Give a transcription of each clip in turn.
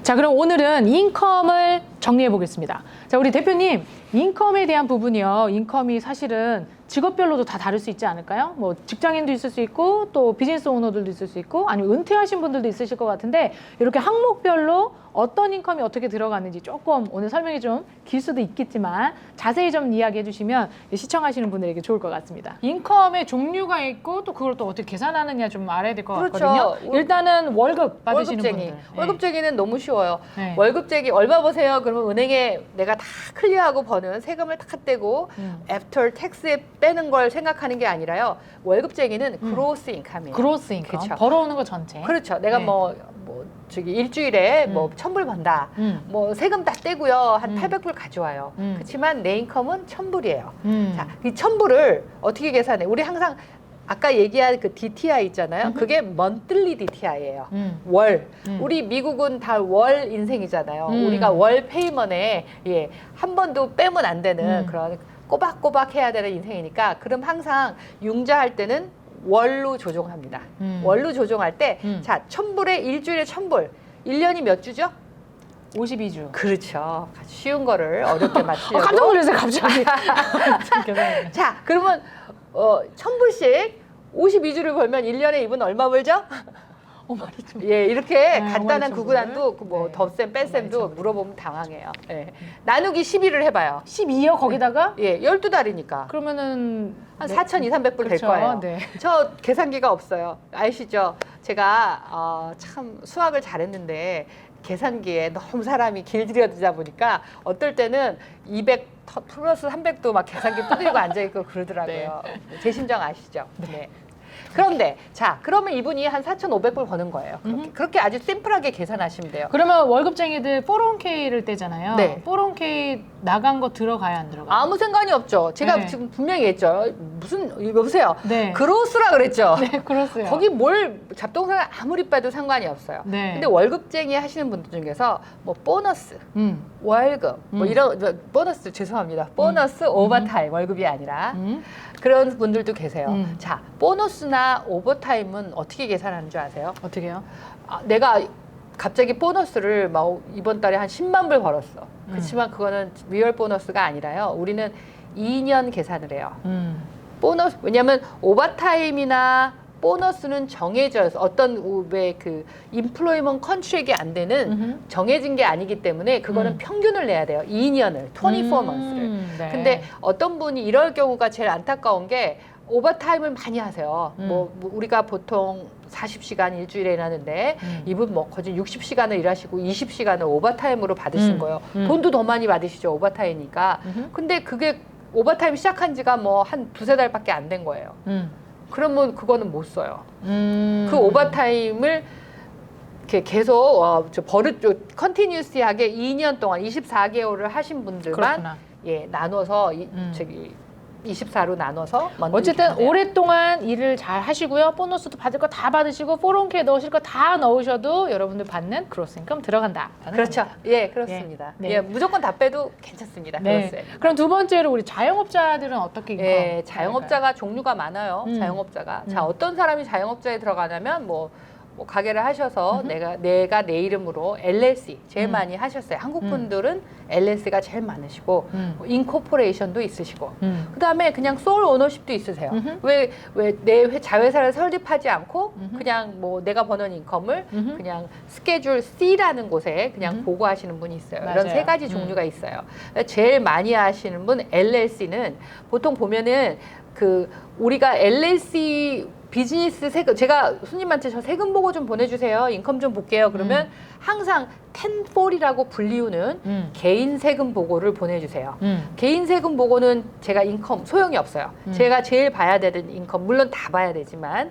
자, 그럼 오늘은 인컴을 정리해 보겠습니다. 자, 우리 대표님, 인컴에 대한 부분이요. 인컴이 사실은 직업별로도 다 다를 수 있지 않을까요? 뭐 직장인도 있을 수 있고 또 비즈니스 오너들도 있을 수 있고 아니면 은퇴하신 분들도 있으실 것 같은데 이렇게 항목별로 어떤 인컴이 어떻게 들어가는지 조금 오늘 설명이 좀 길 수도 있겠지만 자세히 좀 이야기해 주시면 시청하시는 분들에게 좋을 것 같습니다. 인컴의 종류가 있고 또 그걸 또 어떻게 계산하느냐 좀 알아야 될 것 그렇죠. 같거든요. 일단은 월급 받으시는 월급쟁이. 분들. 월급쟁이는 너무 쉬워요. 네. 월급쟁이 얼마 버세요? 그러면 은행에 내가 다 클리어하고 버는 세금을 다 떼고 애프터 텍스에 빼는 걸 생각하는 게 아니라요. 월급쟁이는 그로스 인컴이에요. 그로스 인컴. 그쵸. 벌어오는 거 전체. 그렇죠. 내가 네. 저기 일주일에 뭐 1,000불 번다. 뭐 세금 다 떼고요. 한 800불 가져와요. 그렇지만 내 인컴은 1,000불이에요. 자, 이 1,000불을 어떻게 계산해? 우리 항상 아까 얘기한 그 DTI 있잖아요. 그게 monthly DTI예요. 월. 우리 미국은 다 월 인생이잖아요. 우리가 월 페이먼에 한 번도 빼면 안 되는 그런 꼬박꼬박 해야 되는 인생이니까 그럼 항상 융자할 때는 월로 조정합니다. 월로 조정할 때 자, 1,000불에 일주일에 1,000불. 1년이 몇 주죠? 52주. 그렇죠. 아주 쉬운 거를 어렵게 맞추려고. 깜짝 놀랐어요, 갑자기. 자, 그러면 1,000불씩 52주를 벌면 1년에 이분 얼마 벌죠? 말이 좀. 예, 이렇게 네, 간단한 5만 구구단도 뭐 네. 덧셈 뺄셈도 5만 물어보면 당황해요. 예. 나누기 12를 해봐요. 12요, 거기다가? 예, 12달이니까. 그러면은. 한 4,200~300불 될 그렇죠. 거예요. 네. 저 계산기가 없어요. 아시죠? 제가 참 수학을 잘했는데 계산기에 너무 사람이 길들여지다 보니까 어떨 때는 200 플러스 300도 막 계산기 두드리고 앉아있고 그러더라고요. 제 심정 아시죠? 네. 그런데 자, 그러면 이분이 한 4,500불 버는 거예요. 그렇게 아주 심플하게 계산하시면 돼요. 그러면 월급쟁이들 401k를 떼잖아요. 네. 401k 나간 거 들어가야 안 들어가요? 아무 상관이 없죠. 제가 네. 지금 분명히 했죠. 무슨 여보세요. 네. 그로스라 그랬죠. 네, 그렇어요. 거기 뭘 잡동사를 아무리 빼도 상관이 없어요. 네. 근데 월급쟁이 하시는 분들 중에서 뭐 보너스, 월급, 뭐 이런 보너스 죄송합니다. 보너스 오버타임 월급이 아니라 그런 분들도 계세요. 자, 보너스나 오버타임은 어떻게 계산하는 줄 아세요? 어떻게 해요? 내가 갑자기 보너스를 막 이번 달에 한 10만 불 벌었어. 그렇지만 그거는 리얼 보너스가 아니라요. 우리는 2년 계산을 해요. 보너스, 왜냐하면 오버타임이나 보너스는 정해져 있어. 어떤 왜 그 인플로이먼트 컨트랙이 안 되는 정해진 게 아니기 때문에 그거는 평균을 내야 돼요. 2년을, 24months를. 네. 근데 어떤 분이 이럴 경우가 제일 안타까운 게 오버타임을 많이 하세요. 뭐 우리가 보통 40시간 일주일에 일하는데 이분 뭐 거진 60시간을 일하시고 20시간을 오버타임으로 받으신 거예요. 돈도 더 많이 받으시죠. 오버타임이니까. 근데 그게 오버타임 시작한 지가 뭐 한 두세 달밖에 안 된 거예요. 그러면 그거는 못 써요. 그 오버타임을 이렇게 계속 컨티뉴스하게 2년 동안 24개월을 하신 분들만 그렇구나. 나눠서 24로 나눠서 어쨌든 오랫동안 일을 잘 하시고요. 보너스도 받을 거 다 받으시고 401k 넣으실 거 다 넣으셔도 여러분들 받는 그로스 인컴 들어간다. 그렇죠. 예, 그렇습니다. 네. 예, 무조건 다 빼도 괜찮습니다. 네. 그로스. 그럼 두 번째로 우리 자영업자들은 어떻게 인컴? 예, 자영업자가 종류가 많아요. 자영업자가. 자, 어떤 사람이 자영업자에 들어가냐면 뭐 가게를 하셔서 내가 내 이름으로 LLC 제일 많이 하셨어요. 한국 분들은 LLC가 제일 많으시고 인코퍼레이션도 있으시고 그다음에 그냥 솔 오너십도 있으세요. 왜 내 자회사를 설립하지 않고 그냥 뭐 내가 버는 인컴을 그냥 스케줄 C라는 곳에 그냥 보고하시는 분이 있어요. 맞아요. 이런 세 가지 종류가 있어요. 제일 많이 하시는 분 LLC는 보통 보면은 그 우리가 LLC 비즈니스 세금, 제가 손님한테 저 세금 보고 좀 보내주세요. 인컴 좀 볼게요. 그러면 항상 1040이라고 불리우는 개인 세금 보고를 보내주세요. 개인 세금 보고는 제가 인컴 소용이 없어요. 제가 제일 봐야 되는 인컴, 물론 다 봐야 되지만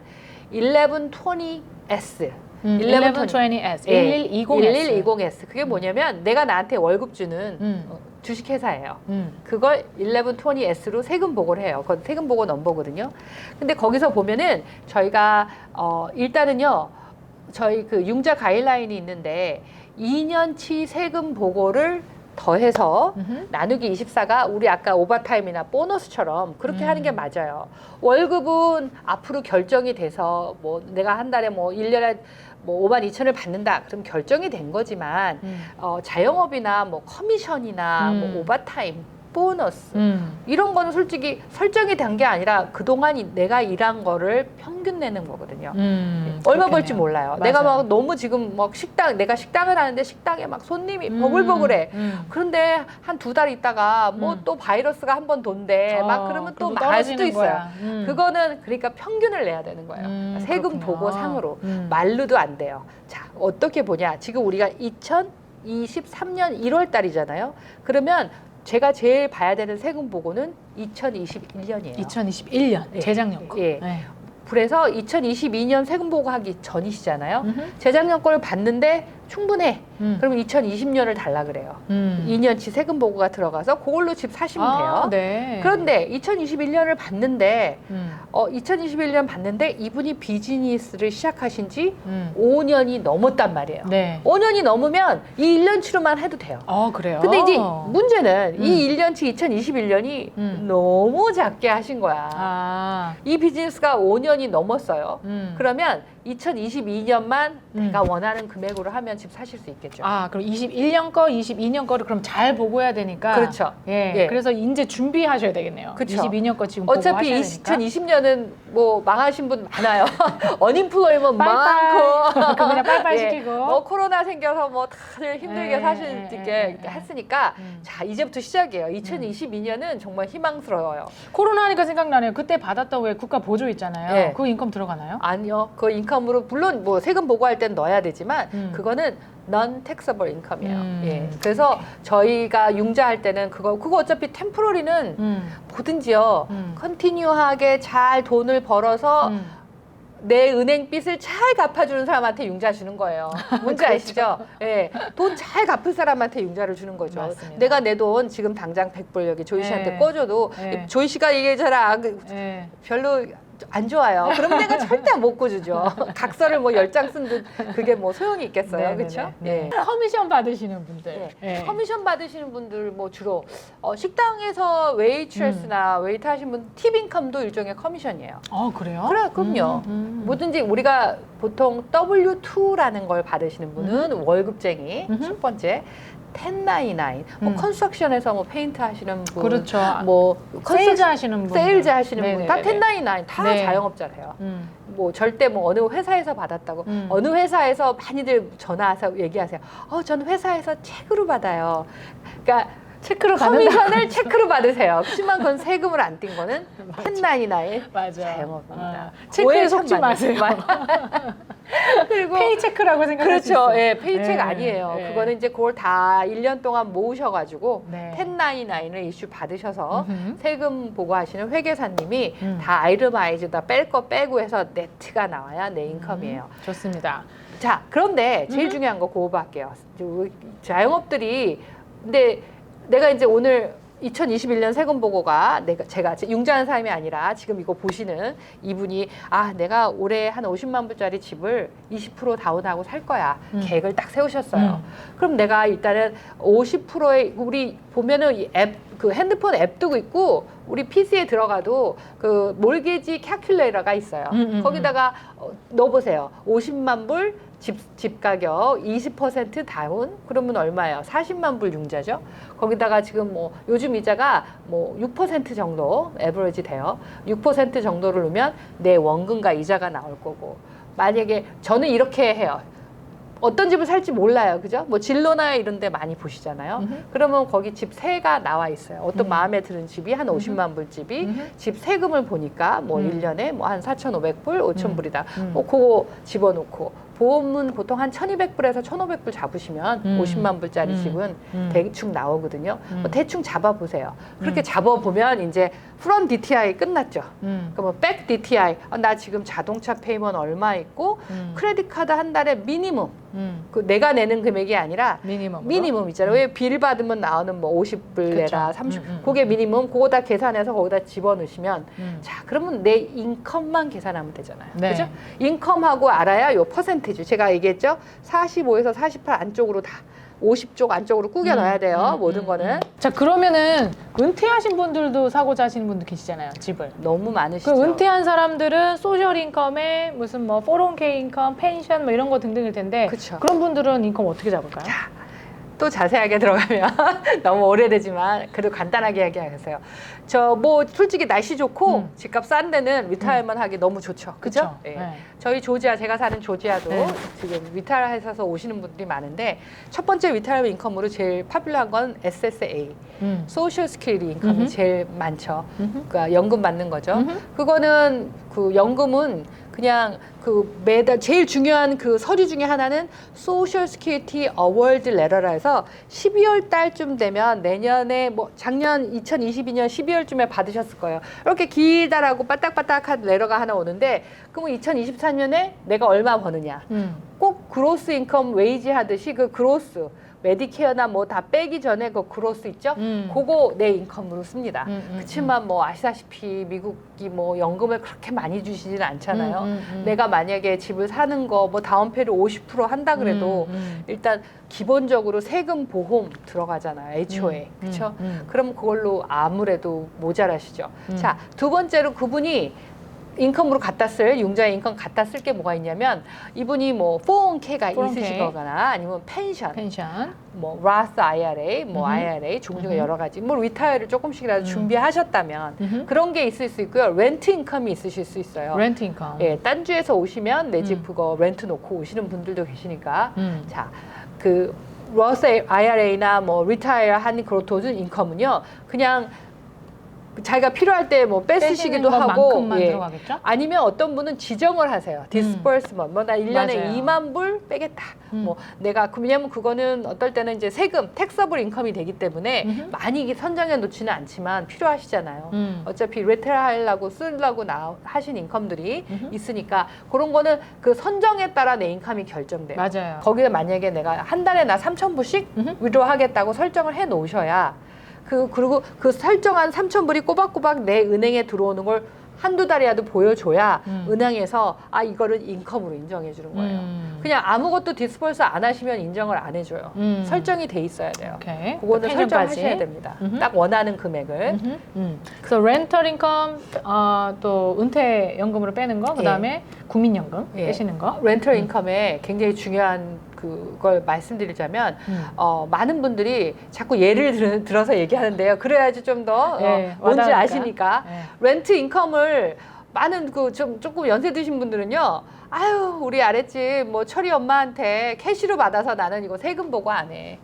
1120S. 1120S, 1120S. 1120S. 그게 뭐냐면 내가 나한테 월급 주는 주식회사예요. 그걸 1120S로 세금 보고를 해요. 그건 세금 보고 넘버거든요. 근데 거기서 보면은 저희가 일단은요, 저희 그 융자 가이드라인이 있는데 2년치 세금 보고를 더해서 나누기 24가 우리 아까 오버타임이나 보너스처럼 그렇게 하는 게 맞아요. 월급은 앞으로 결정이 돼서 뭐 내가 한 달에 뭐 1년에 뭐 5만 2천을 받는다. 그럼 결정이 된 거지만 자영업이나 뭐 커미션이나 뭐 오버타임, 보너스 이런 거는 솔직히 설정이 된 게 아니라 그동안 내가 일한 거를 평균 내는 거거든요. 얼마 벌지 몰라요. 맞아요. 내가 막 너무 지금 막 내가 식당을 하는데 식당에 막 손님이 버글버글해. 그런데 한 2달 있다가 뭐 또 바이러스가 한 번 돈대 막 그러면 또 망할 수도 있어요. 그거는 그러니까 평균을 내야 되는 거예요. 세금 그렇군요. 보고 상으로 말로도 안 돼요. 자, 어떻게 보냐? 지금 우리가 2023년 1월 달이잖아요. 그러면 제가 제일 봐야 되는 세금 보고는 2021년이에요. 2021년 예. 재작년 거. 예. 네. 그래서 2022년 세금 보고하기 전이시잖아요. 재작년 거를 봤는데 충분해. 그러면 2020년을 달라 그래요. 2년치 세금 보고가 들어가서 그걸로 집 사시면 돼요. 네. 그런데 2021년을 봤는데 2021년 봤는데 이분이 비즈니스를 시작하신 지 5년이 넘었단 말이에요. 네. 5년이 넘으면 이 1년치로만 해도 돼요. 그래요. 근데 이제 문제는 이 1년치 2021년이 너무 작게 하신 거야. 이 비즈니스가 5년이 넘었어요. 그러면 2022년만 내가 원하는 금액으로 하면 집 사실 수 있겠죠. 그럼 21년 거, 22년 거를 그럼 잘 보고해야 되니까. 그렇죠. 예. 예. 그래서 이제 준비하셔야 되겠네요. 그쵸. 22년 거 지금 어차피 보고 하셔야 되니까. 2020년은 뭐 망하신 분 많아요. 어닝플로이먼 빨빨. 많고. 그냥 빨빨 예. 시키고. 뭐 코로나 생겨서 뭐 다들 힘들게 예, 사실 예, 있게 예. 했으니까 자 이제부터 시작이에요. 2022년은 정말 희망스러워요. 코로나 하니까 생각나네요. 그때 받았던 왜 국가 보조 있잖아요. 예. 그 인컴 들어가나요? 아니요. 그 인컴으로 물론 뭐 세금 보고할 땐 넣어야 되지만 그거는 non-taxable income이에요. 예. 그래서 저희가 융자할 때는 그거 어차피 템포러리는 뭐든지요. 컨티뉴하게 잘 돈을 벌어서 내 은행 빚을 잘 갚아주는 사람한테 융자 주는 거예요. 뭔지 아시죠? 예. 돈 잘 갚을 사람한테 융자를 주는 거죠. 맞습니다. 내가 내 돈 지금 당장 100불 여기 조이 씨한테 예. 꿔줘도 예. 조이 씨가 이게 예. 별로 안 좋아요. 그러면 내가 절대 못 꿔주죠. 각서를 뭐 10장 쓴 듯 그게 뭐 소용이 있겠어요. 그렇죠? 네. 커미션 받으시는 분들. 예. 예. 커미션 받으시는 분들 뭐 주로 식당에서 웨이트레스나 웨이터 하신 분 팁 인컴도 일종의 커미션이에요. 그래요? 그럼요. 뭐든지 우리가 보통 W2라는 걸 받으시는 분은 월급쟁이 첫 번째 1099 뭐 컨스트럭션에서 뭐 페인트 하시는 분 그렇죠. 뭐 세일즈 하시는 분. 세일즈 하시는 분 다 네네네네. 1099 다 네. 자영업자래요. 뭐 절대 뭐 어느 회사에서 받았다고 어느 회사에서 많이들 전화해서 얘기하세요. 저는 회사에서 체크로 받아요. 그러니까 체크로 커미션을 체크로 받으세요. 그렇지만 그건 세금을 안 띈 거는 1099 맞아. 자영업입니다. 체크에 오해 참 속지 많이 마세요. 그리고 페이체크라고 생각할 수 그렇죠. 있어요. 예, 페이체크 예, 아니에요. 예. 그거는 이제 그걸 다 1년 동안 모으셔가지고 네. 1099을 이슈 받으셔서 세금 보고하시는 회계사님이 다 아이르마이즈 다 뺄 거 빼고 해서 네트가 나와야 내 인컴이에요. 좋습니다. 자, 그런데 제일 중요한 거 그거 할게요. 자영업들이 근데 내가 이제 오늘 2021년 세금 보고가 제가 융자하는 사람이 아니라 지금 이거 보시는 이분이 내가 올해 한 50만 불짜리 집을 20% 다운하고 살 거야. 계획을 딱 세우셨어요. 그럼 내가 일단은 50%의 우리 보면은 이 그 핸드폰 앱도 있고 우리 PC에 들어가도 그 몰게지 캐큘레이터가 있어요. 거기다가 넣어보세요. 50만 불 집 가격 20% 다운 그러면 얼마예요? 40만 불 융자죠. 거기다가 지금 뭐 요즘 이자가 뭐 6% 정도 에버리지 돼요. 6% 정도를 넣으면 내 원금과 이자가 나올 거고 만약에 저는 이렇게 해요. 어떤 집을 살지 몰라요. 그죠? 뭐 진로나 이런 데 많이 보시잖아요. 그러면 거기 집 세가 나와 있어요. 어떤 마음에 드는 집이 한 50만 불 집이 집 세금을 보니까 뭐 1년에 뭐 한 4,500불, 5,000불이다. 뭐 그거 집어넣고 보험은 보통 한 1,200불에서 1,500불 잡으시면 50만 불짜리 집은 대충 나오거든요. 뭐 대충 잡아보세요. 그렇게 잡아보면 이제 프론 DTI 끝났죠. 그러면 백 DTI 나 지금 자동차 페이먼 얼마 있고 크레딧 카드 한 달에 미니멈 그 내가 내는 금액이 아니라 미니멈 있잖아요. 왜 빌 받으면 나오는 뭐 50불 내라 30 그게 미니멈 그거 다 계산해서 거기다 집어넣으시면 자 그러면 내 인컴만 계산하면 되잖아요. 네. 그죠? 인컴하고 알아야 요 퍼센티지 제가 얘기했죠. 45에서 48 안쪽으로 다 50쪽 안쪽으로 꾸겨 넣어야 돼요. 모든 거는. 자, 그러면은 은퇴하신 분들도 사고자 하시는 분들 계시잖아요, 집을. 너무 많으시죠. 그 은퇴한 사람들은 소셜 인컴에 무슨 뭐 401k 인컴, 펜션 뭐 이런 거 등등일 텐데 그쵸. 그런 분들은 인컴 어떻게 잡을까요? 또 자세하게 들어가면 너무 오래되지만 그래도 간단하게 이야기하겠어요. 저 뭐 솔직히 날씨 좋고 집값 싼 데는 리타이어먼 하기 너무 좋죠. 그죠? 그쵸? 예. 네. 저희 조지아, 제가 사는 조지아도 네. 지금 리타이어해서 오시는 분들이 많은데 첫 번째 리타이어먼 인컴으로 제일 파퓰러한 건 SSA, 소셜 스키리티 인컴이 제일 많죠. 그러니까 연금 받는 거죠. 그거는 그 연금은 그냥 그 매달 제일 중요한 그 서류 중에 하나는 소셜 스키리티 어워드 레터라 해서 12월 달쯤 되면 내년에 뭐 작년 2022년 12월쯤에 받으셨을 거예요. 이렇게 길다라고 빠딱빠딱한 레터가 하나 오는데 그러면 2024년에 내가 얼마 버느냐. 꼭 그로스 인컴 웨이지 하듯이 그 그로스 메디케어나 뭐 다 빼기 전에 그 그로스 있죠? 그거 내 인컴으로 씁니다. 그렇지만 뭐 아시다시피 미국이 뭐 연금을 그렇게 많이 주시지는 않잖아요. 내가 만약에 집을 사는 거 뭐 다운페이를 50% 한다 그래도 일단 기본적으로 세금 보험 들어가잖아요. HOA. 그렇죠? 그럼 그걸로 아무래도 모자라시죠. 자, 두 번째로 그분이 인컴으로 갖다 쓸, 융자의 인컴 갖다 쓸 게 뭐가 있냐면 이분이 뭐 401k가 401k. 있으시거나 아니면 펜션, 뭐 Roth IRA, 뭐 IRA 종류가 여러 가지 뭐 리타이어를 조금씩이라도 준비하셨다면 그런 게 있을 수 있고요. 렌트 인컴이 있으실 수 있어요. 렌트 인컴. 예, 딴 주에서 오시면 내 집 그거 렌트 놓고 오시는 분들도 계시니까 자, 그 Roth IRA나 뭐 리타이어 한 그런 인컴은요. 그냥 자기가 필요할 때 뭐 뺏으시기도 하고 예. 들어가겠죠? 아니면 어떤 분은 지정을 하세요. disbursement. 뭐 나 1년에 맞아요. 2만 불 빼겠다. 뭐 내가 왜냐면 그거는 어떨 때는 이제 세금, taxable income이 되기 때문에 많이 선정해 놓지는 않지만 필요하시잖아요. 어차피 리테일 하려고 쓰려고 하신 인컴들이 있으니까 그런 거는 그 선정에 따라 내 인컴이 결정돼요. 맞아요. 거기에 만약에 내가 한 달에 나 3,000불씩 위로 하겠다고 설정을 해 놓으셔야 그리고 그 설정한 3,000불이 꼬박꼬박 내 은행에 들어오는 걸 한두 달이라도 보여줘야 은행에서 아 이거를 인컴으로 인정해 주는 거예요. 그냥 아무것도 디스버스 안 하시면 인정을 안 해줘요. 설정이 돼 있어야 돼요. 오케이. 그거는 펜션까지. 설정하셔야 됩니다. 딱 원하는 금액을. 그래서 렌털 인컴, 또 은퇴 연금으로 빼는 거, 그다음에 국민연금 예. 빼시는 거. 렌털 인컴에 굉장히 중요한 그걸 말씀드리자면 많은 분들이 자꾸 예를 들어서 얘기하는데요. 그래야지 좀 더 예, 뭔지 와닿으니까. 아시니까. 예. 렌트 인컴을 많은 조금 연세 드신 분들은요. 아유 우리 아랫집 뭐 철이 엄마한테 캐시로 받아서 나는 이거 세금 보고 안 해.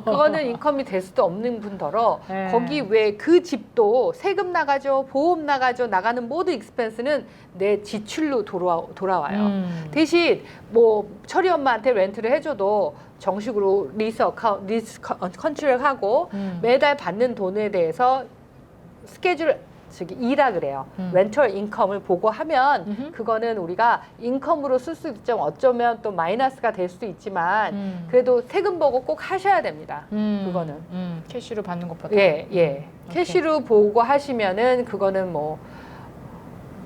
그거는 인컴이 될 수도 없는 분더러 네. 거기 왜 그 집도 세금 나가죠, 보험 나가죠, 나가는 모든 익스펜스는 내 지출로 돌아와요. 대신 뭐 철이 엄마한테 렌트를 해줘도 정식으로 리스 컨트롤 하고 매달 받는 돈에 대해서 스케줄 이라 그래요. 렌털 인컴을 보고 하면 그거는 우리가 인컴으로 쓸 수 있죠. 어쩌면 또 마이너스가 될 수도 있지만 그래도 세금 보고 꼭 하셔야 됩니다. 그거는. 캐시로 받는 것보다. 예, 예. 캐시로 보고 하시면은 그거는 뭐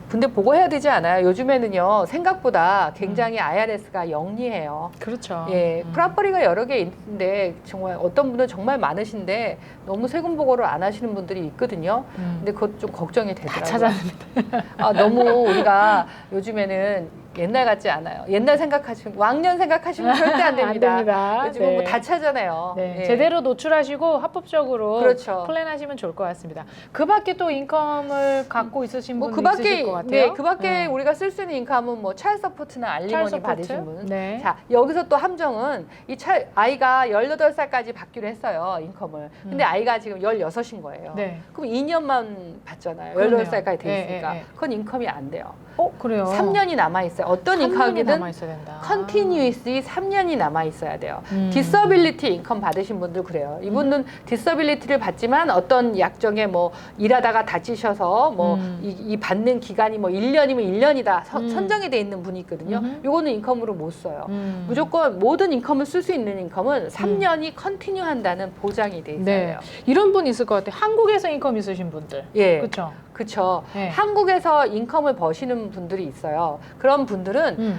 근데 보고 해야 되지 않아요. 요즘에는요 생각보다 굉장히 IRS가 영리해요. 그렇죠. 예, 프라퍼리가 여러 개 있는데 정말 어떤 분은 정말 많으신데 너무 세금 보고를 안 하시는 분들이 있거든요. 근데 그것 좀 걱정이 되더라고요. 찾아냅니다. 너무 우리가 요즘에는 옛날 같지 않아요. 옛날 생각하시면 왕년 생각하시면 절대 안 됩니다. 안 됩니다. 요즘은 네. 뭐 다 차잖아요. 네, 예. 제대로 노출하시고 합법적으로 그렇죠. 플랜하시면 좋을 것 같습니다. 그 밖에 또 인컴을 갖고 있으신 뭐 분이 그 있으실 밖에 것 같아요. 네, 그 밖에 네. 우리가 쓸 수 있는 인컴은 뭐 차일드 서포트나 알리머니 차일드 받으신 서포트? 분. 네. 자, 여기서 또 함정은 아이가 18살까지 받기로 했어요, 인컴을. 근데 아이가 지금 16인 거예요. 네. 그럼 2년만 받잖아요. 그러네요. 18살까지 돼 있으니까. 네, 네. 그건 인컴이 안 돼요. 그래요. 3년이 남아 있어요. 어떤 3년이 인컴이든 남아 있어야 된다. 컨티뉴이스리 3년이 남아 있어야 돼요. 디서빌리티 인컴 받으신 분들 그래요. 이분은 디서빌리티를 받지만 어떤 약정에 뭐 일하다가 다치셔서 뭐 이 받는 기간이 뭐 1년이면 1년이다 선정이 돼 있는 분이 있거든요. 요거는 인컴으로 못 써요. 무조건 모든 인컴을 쓸 수 있는 인컴은 3년이 컨티뉴 한다는 보장이 돼 있어요. 네. 이런 분 있을 것 같아요. 한국에서 인컴 있으신 분들. 예. 그렇죠. 그렇죠. 네. 한국에서 인컴을 버시는 분들이 있어요. 그런 분들은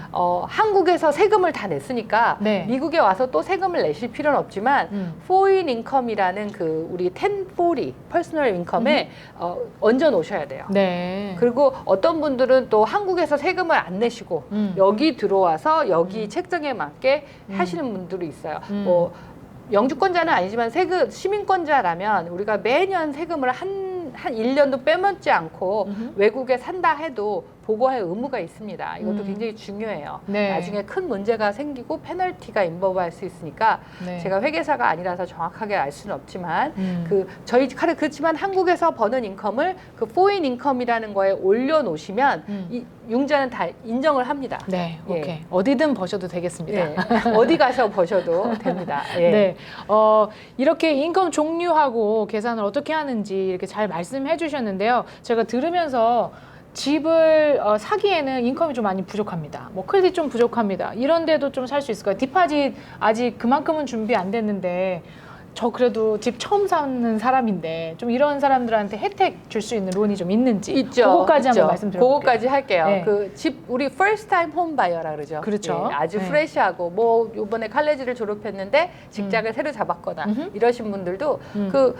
한국에서 세금을 다 냈으니까 네. 미국에 와서 또 세금을 내실 필요는 없지만 foreign income이라는 그 우리 1040 퍼스널 인컴에 얹어 놓으셔야 돼요. 네. 그리고 어떤 분들은 또 한국에서 세금을 안 내시고 여기 들어와서 여기 책정에 맞게 하시는 분들이 있어요. 뭐 영주권자는 아니지만 시민권자라면 우리가 매년 세금을 한 1년도 빼먹지 않고 외국에 산다 해도 보고할 의무가 있습니다. 이것도 굉장히 중요해요. 네. 나중에 큰 문제가 생기고 페널티가 인버브할 수 있으니까 네. 제가 회계사가 아니라서 정확하게 알 수는 없지만 그렇지만 한국에서 버는 인컴을 그 포인 인컴이라는 거에 올려놓으시면 이 융자는 다 인정을 합니다. 네, 예. 오케이. 어디든 버셔도 되겠습니다. 예. 어디 가서 버셔도 됩니다. 예. 네, 이렇게 인컴 종류하고 계산을 어떻게 하는지 이렇게 잘 말씀해 주셨는데요. 제가 들으면서 집을 사기에는 인컴이 좀 많이 부족합니다. 뭐 크레딧 좀 부족합니다. 이런데도 좀 살 수 있을까요? 디파짓 아직 그만큼은 준비 안 됐는데 저 그래도 집 처음 사는 사람인데 좀 이런 사람들한테 혜택 줄 수 있는 론이 좀 있는지 있죠. 그거까지 있죠. 한번 말씀드려볼게요. 그거까지 할게요. 네. 그 집 우리 first time home buyer라 그러죠. 그렇죠. 예, 아주 네. 프레시하고 뭐 이번에 칼레지를 졸업했는데 직장을 새로 잡았거나 이러신 분들도 그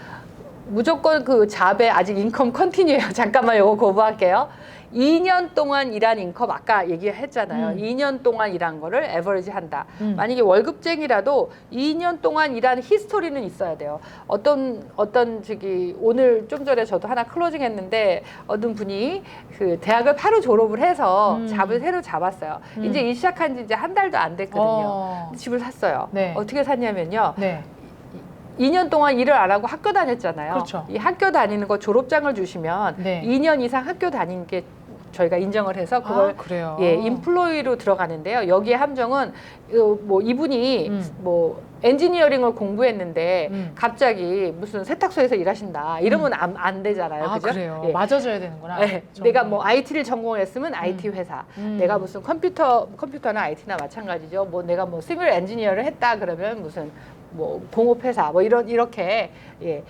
무조건 그 잡에 아직 인컴 컨티뉴해요. 잠깐만 요거 거부할게요. 2년 동안 일한 인컴 아까 얘기했잖아요. 2년 동안 일한 거를 에버리지 한다. 만약에 월급쟁이라도 2년 동안 일한 히스토리는 있어야 돼요. 어떤 오늘 좀 전에 저도 하나 클로징 했는데 어떤 분이 그 대학을 바로 졸업을 해서 잡을 새로 잡았어요. 이제 일 시작한 지 이제 한 달도 안 됐거든요. 근데 집을 샀어요. 네. 어떻게 샀냐면요. 네. 2년 동안 일을 안 하고 학교 다녔잖아요. 그렇죠. 이 학교 다니는 거 졸업장을 주시면 네. 2년 이상 학교 다닌 게 저희가 인정을 해서 그걸 그래요. 예, 인플로이로 들어가는데요. 여기에 함정은 뭐 이분이 뭐 엔지니어링을 공부했는데 갑자기 무슨 세탁소에서 일하신다 이러면 안 되잖아요. 그죠? 그래요. 예. 맞아줘야 되는구나. 네, 내가 뭐 IT를 전공했으면 IT 회사, 내가 무슨 컴퓨터나 IT나 마찬가지죠. 뭐 내가 뭐 시빌 엔지니어를 했다 그러면 무슨 뭐 공업회사 뭐 이렇게 예,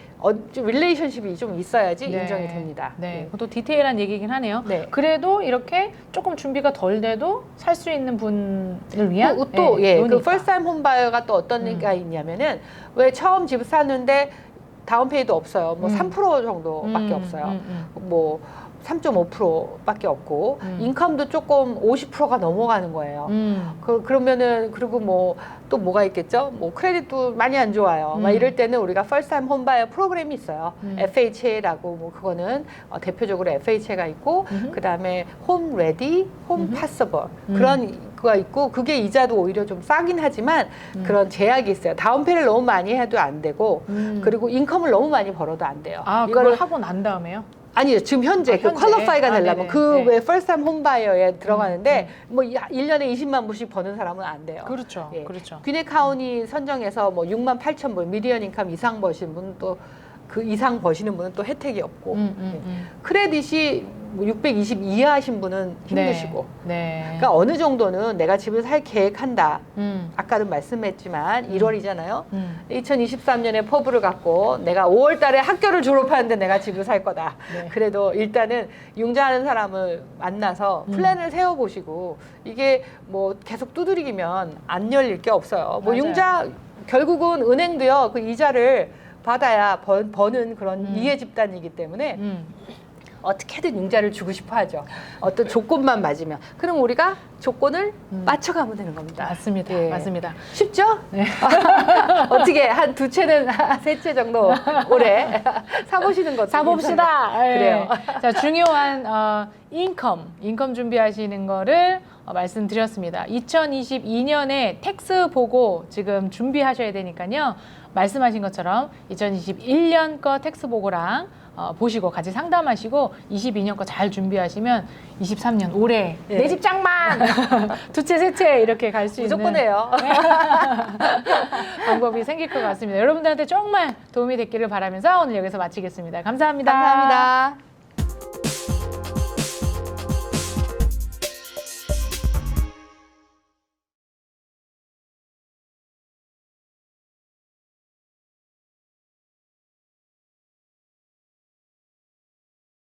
좀 릴레이션십이 좀 있어야지 네. 인정이 됩니다. 네, 예. 그것도 디테일한 얘기긴 하네요. 네. 그래도 이렇게 조금 준비가 덜 돼도 살 수 있는 분을 위한 또 예, 론이 그 있다. first time home buyer가 또 어떤 얘기가 있냐면은 왜 처음 집 사는데 다운페이도 없어요. 뭐 3% 정도밖에 없어요. 뭐 3.5%밖에 없고 인컴도 조금 50%가 넘어가는 거예요. 그러면은 그리고 뭐 또 뭐가 있겠죠? 뭐 크레딧도 많이 안 좋아요. 막 이럴 때는 우리가 first time home buyer 프로그램이 있어요. FHA라고 뭐 그거는 대표적으로 FHA가 있고 그다음에 home ready, home possible 그런 거가 있고 그게 이자도 오히려 좀 싸긴 하지만 그런 제약이 있어요. 다운페이를 너무 많이 해도 안 되고 그리고 인컴을 너무 많이 벌어도 안 돼요. 그걸 하고 난 다음에요? 아니요. 지금 현재 그 퀄리파이가 되려면 네네. 그 네. 왜 first time home buyer에 들어가는데 뭐 1년에 20만 불씩 버는 사람은 안 돼요. 그렇죠. 예. 그렇죠. 귀네 카운티 선정해서 뭐 6만 8천 불 미디언 인컴 이상 버시는 분은 또 그 이상 버시는 분은 또 혜택이 없고 크레딧이 뭐 620 이하 하신 분은 힘드시고 네. 그러니까 어느 정도는 내가 집을 살 계획한다. 아까도 말씀했지만 1월이잖아요. 2023년에 퍼브를 갖고 내가 5월 달에 학교를 졸업하는데 내가 집을 살 거다. 네. 그래도 일단은 융자하는 사람을 만나서 플랜을 세워보시고 이게 뭐 계속 두드리기면 안 열릴 게 없어요. 뭐 맞아요. 융자 결국은 은행도요. 그 이자를 받아야 버는 그런 이해 집단이기 때문에 어떻게든 융자를 주고 싶어 하죠. 어떤 조건만 맞으면. 그럼 우리가 조건을 맞춰가면 되는 겁니다. 맞습니다. 예. 맞습니다. 쉽죠? 네. 어떻게 한 두 채는 세 채 정도 올해 사보시는 것도 사봅시다. 괜찮아요. 그래요. 자, 중요한 인컴 준비하시는 거를 말씀드렸습니다. 2022년에 텍스 보고 지금 준비하셔야 되니까요. 말씀하신 것처럼 2021년 거 텍스 보고랑 보시고 같이 상담하시고 22년 거 잘 준비하시면 23년 올해 네. 내 집 장만 두 채 세 채 이렇게 갈 수 있는 무조건 해요. 방법이 생길 것 같습니다. 여러분들한테 정말 도움이 됐기를 바라면서 오늘 여기서 마치겠습니다. 감사합니다. 감사합니다.